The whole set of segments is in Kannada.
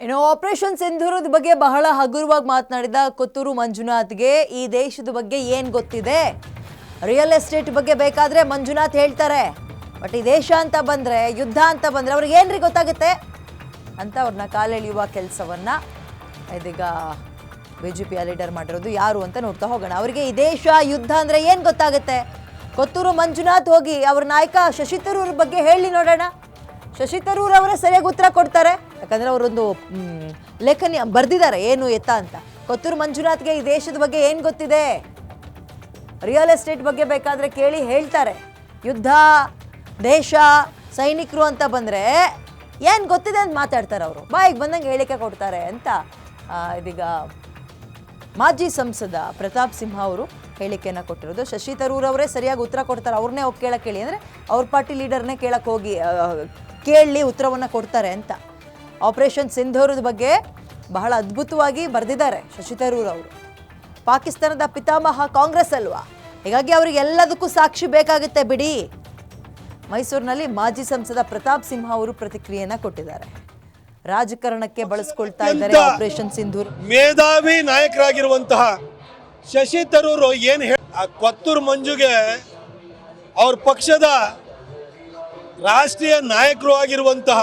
ಇನ್ನು ಆಪರೇಷನ್ ಸಿಂಧೂರದ ಬಗ್ಗೆ ಬಹಳ ಹಗುರವಾಗಿ ಮಾತನಾಡಿದ ಕೊತ್ತೂರು ಮಂಜುನಾಥ್ಗೆ ಈ ದೇಶದ ಬಗ್ಗೆ ಏನು ಗೊತ್ತಿದೆ? ರಿಯಲ್ ಎಸ್ಟೇಟ್ ಬಗ್ಗೆ ಬೇಕಾದ್ರೆ ಮಂಜುನಾಥ್ ಹೇಳ್ತಾರೆ, ಬಟ್ ಈ ದೇಶ ಅಂತ ಬಂದ್ರೆ, ಯುದ್ಧ ಅಂತ ಬಂದ್ರೆ ಅವ್ರಿಗೆ ಏನ್ರಿ ಗೊತ್ತಾಗುತ್ತೆ ಅಂತ ಅವ್ರನ್ನ ಕಾಲೆಳೆಯುವ ಕೆಲಸವನ್ನ ಇದೀಗ ಬಿಜೆಪಿಯ ಲೀಡರ್ ಮಾಡಿರೋದು. ಯಾರು ಅಂತ ನೋಡ್ತಾ ಹೋಗೋಣ. ಅವರಿಗೆ ಈ ದೇಶ ಯುದ್ಧ ಅಂದ್ರೆ ಏನು ಗೊತ್ತಾಗುತ್ತೆ? ಕೊತ್ತೂರು ಮಂಜುನಾಥ್ ಹೋಗಿ ಅವ್ರ ನಾಯಕ ಶಶಿ ತರೂರ್ ಬಗ್ಗೆ ಹೇಳಿ ನೋಡೋಣ. ಶಶಿ ತರೂರ್ ಅವರೇ ಸರಿಯಾಗಿ ಉತ್ತರ ಕೊಡ್ತಾರೆ, ಯಾಕಂದ್ರೆ ಅವರೊಂದು ಲೇಖನಿ ಬರೆದಿದ್ದಾರೆ ಏನು ಎತ್ತ ಅಂತ. ಕೊತ್ತೂರು ಮಂಜುನಾಥ್ಗೆ ಈ ದೇಶದ ಬಗ್ಗೆ ಏನು ಗೊತ್ತಿದೆ? ರಿಯಲ್ ಎಸ್ಟೇಟ್ ಬಗ್ಗೆ ಬೇಕಾದ್ರೆ ಕೇಳಿ ಹೇಳ್ತಾರೆ. ಯುದ್ಧ, ದೇಶ, ಸೈನಿಕರು ಅಂತ ಬಂದರೆ ಏನು ಗೊತ್ತಿದೆ ಅಂತ ಮಾತಾಡ್ತಾರೆ ಅವರು. ಬಾಯಿಗೆ ಬಂದಂಗೆ ಹೇಳಿಕೆ ಕೊಡ್ತಾರೆ ಅಂತ ಇದೀಗ ಮಾಜಿ ಸಂಸದ ಪ್ರತಾಪ್ ಸಿಂಹ ಅವರು ಹೇಳಿಕೆಯನ್ನು ಕೊಟ್ಟಿರೋದು. ಶಶಿ ತರೂರ್ ಅವರೇ ಸರಿಯಾಗಿ ಉತ್ತರ ಕೊಡ್ತಾರೆ, ಅವ್ರನ್ನೇ ಹೋಗಿ ಕೇಳಕ್ಕೆ ಹೇಳಿ ಅಂದರೆ ಅವ್ರ ಪಾರ್ಟಿ ಲೀಡರ್ನೇ ಕೇಳಕ್ಕೆ ಹೋಗಿ ಕೇಳಿ ಉತ್ತರವನ್ನು ಕೊಡ್ತಾರೆ ಅಂತ. ಆಪರೇಷನ್ ಸಿಂಧೂರದ ಬಗ್ಗೆ ಬಹಳ ಅದ್ಭುತವಾಗಿ ಬರೆದಿದ್ದಾರೆ ಶಶಿ ತರೂರ್ ಅವರು. ಪಾಕಿಸ್ತಾನದ ಪಿತಾಮಹ ಕಾಂಗ್ರೆಸ್ ಅಲ್ವಾ, ಹೀಗಾಗಿ ಅವರಿಗೆ ಎಲ್ಲದಕ್ಕೂ ಸಾಕ್ಷಿ ಬೇಕಾಗುತ್ತೆ ಬಿಡಿ. ಮೈಸೂರಿನಲ್ಲಿ ಮಾಜಿ ಸಂಸದ ಪ್ರತಾಪ್ ಸಿಂಹ ಅವರು ಪ್ರತಿಕ್ರಿಯೆಯನ್ನ ಕೊಟ್ಟಿದ್ದಾರೆ. ರಾಜಕಾರಣಕ್ಕೆ ಬಳಸ್ಕೊಳ್ತಾ ಇದ್ದಾರೆ ಆಪರೇಷನ್ ಸಿಂಧೂರ್. ಮೇಧಾವಿ ನಾಯಕರಾಗಿರುವಂತಹ ಶಶಿ ತರೂರ್ ಏನು ಕೊತ್ತೂರು ಮಂಜುಗೆ ಅವ್ರ ಪಕ್ಷದ ರಾಷ್ಟ್ರೀಯ ನಾಯಕರು ಆಗಿರುವಂತಹ,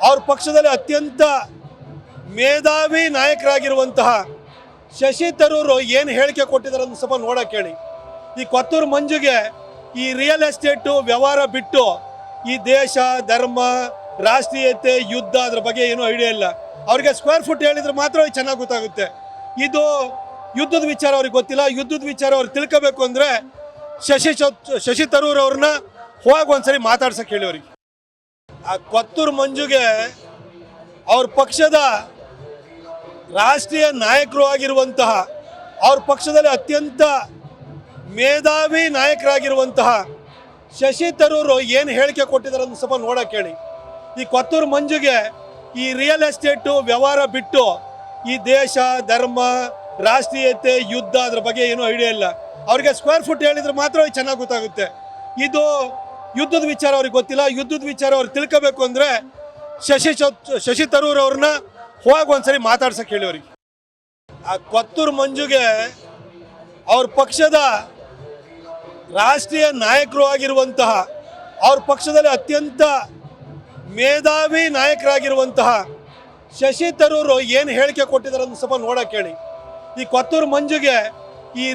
ಅವ್ರ ಪಕ್ಷದಲ್ಲಿ ಅತ್ಯಂತ ಮೇಧಾವಿ ನಾಯಕರಾಗಿರುವಂತಹ ಶಶಿ ತರೂರ್ ಏನು ಹೇಳಿಕೆ ಕೊಟ್ಟಿದ್ದಾರೆ ಅಂತ ಸ್ವಲ್ಪ ನೋಡಕ್ಕೆ ಹೇಳಿ. ಈ ಕೊತ್ತೂರು ಮಂಜುಗೆ ಈ ರಿಯಲ್ ಎಸ್ಟೇಟು ವ್ಯವಹಾರ ಬಿಟ್ಟು ಈ ದೇಶ, ಧರ್ಮ, ರಾಷ್ಟ್ರೀಯತೆ, ಯುದ್ಧ ಅದ್ರ ಬಗ್ಗೆ ಏನೂ ಐಡಿಯಾ ಇಲ್ಲ. ಅವ್ರಿಗೆ ಸ್ಕ್ವೇರ್ ಫುಟ್ ಹೇಳಿದ್ರೆ ಮಾತ್ರ ಚೆನ್ನಾಗಿ ಗೊತ್ತಾಗುತ್ತೆ. ಇದು ಯುದ್ಧದ ವಿಚಾರ ಅವ್ರಿಗೆ ಗೊತ್ತಿಲ್ಲ. ಯುದ್ಧದ ವಿಚಾರ ಅವ್ರು ತಿಳ್ಕೋಬೇಕು ಅಂದರೆ ಶಶಿ ತರೂರ್ ಅವ್ರನ್ನ ಹೋಗಿ ಒಂದ್ಸರಿ ಮಾತಾಡ್ಸಕ್ಕೆ ಹೇಳಿ ಅವ್ರಿಗೆ. ಆ ಕೊತ್ತೂರು ಮಂಜುಗೆ ಅವ್ರ ಪಕ್ಷದ ರಾಷ್ಟ್ರೀಯ ನಾಯಕರು ಆಗಿರುವಂತಹ, ಅವ್ರ ಪಕ್ಷದಲ್ಲಿ ಅತ್ಯಂತ ಮೇಧಾವಿ ನಾಯಕರಾಗಿರುವಂತಹ ಶಶಿ ತರೂರ್ ಏನು ಹೇಳಿಕೆ ಕೊಟ್ಟಿದ್ದಾರೆ ಅಂತ ಸ್ವಲ್ಪ ನೋಡಕ್ಕೆ ಹೇಳಿ. ಈ ಕೊತ್ತೂರು ಮಂಜುಗೆ ಈ ರಿಯಲ್ ಎಸ್ಟೇಟು ವ್ಯವಹಾರ ಬಿಟ್ಟು ಈ ದೇಶ, ಧರ್ಮ, ರಾಷ್ಟ್ರೀಯತೆ, ಯುದ್ಧ ಅದ್ರ ಬಗ್ಗೆ ಏನೂ ಐಡಿಯಾ ಇಲ್ಲ. ಅವ್ರಿಗೆ ಸ್ಕ್ವೇರ್ ಫುಟ್ ಹೇಳಿದ್ರೆ ಮಾತ್ರ ಚೆನ್ನಾಗಿ ಗೊತ್ತಾಗುತ್ತೆ. ಇದು ಯುದ್ಧದ ವಿಚಾರ ಅವ್ರಿಗೆ ಗೊತ್ತಿಲ್ಲ. ಯುದ್ಧದ ವಿಚಾರ ಅವ್ರು ತಿಳ್ಕೋಬೇಕು ಅಂದರೆ ಶಶಿ ತರೂರ್ ಅವ್ರನ್ನ ಹೋಗಿ ಒಂದ್ಸರಿ ಮಾತಾಡ್ಸಕ್ಕೆ ಹೇಳಿ ಅವ್ರಿಗೆ. ಆ ಕೊತ್ತೂರು ಮಂಜುಗೆ ಅವ್ರ ಪಕ್ಷದ ರಾಷ್ಟ್ರೀಯ ನಾಯಕರು ಆಗಿರುವಂತಹ, ಅವ್ರ ಪಕ್ಷದಲ್ಲಿ ಅತ್ಯಂತ ಮೇಧಾವಿ ನಾಯಕರಾಗಿರುವಂತಹ ಶಶಿ ತರೂರ್ ಏನು ಹೇಳಿಕೆ ಕೊಟ್ಟಿದ್ದಾರೆ ಅಂತ ಸ್ವಲ್ಪ ನೋಡಕ್ಕೆ ಹೇಳಿ. ಈ ಕೊತ್ತೂರು ಮಂಜುಗೆ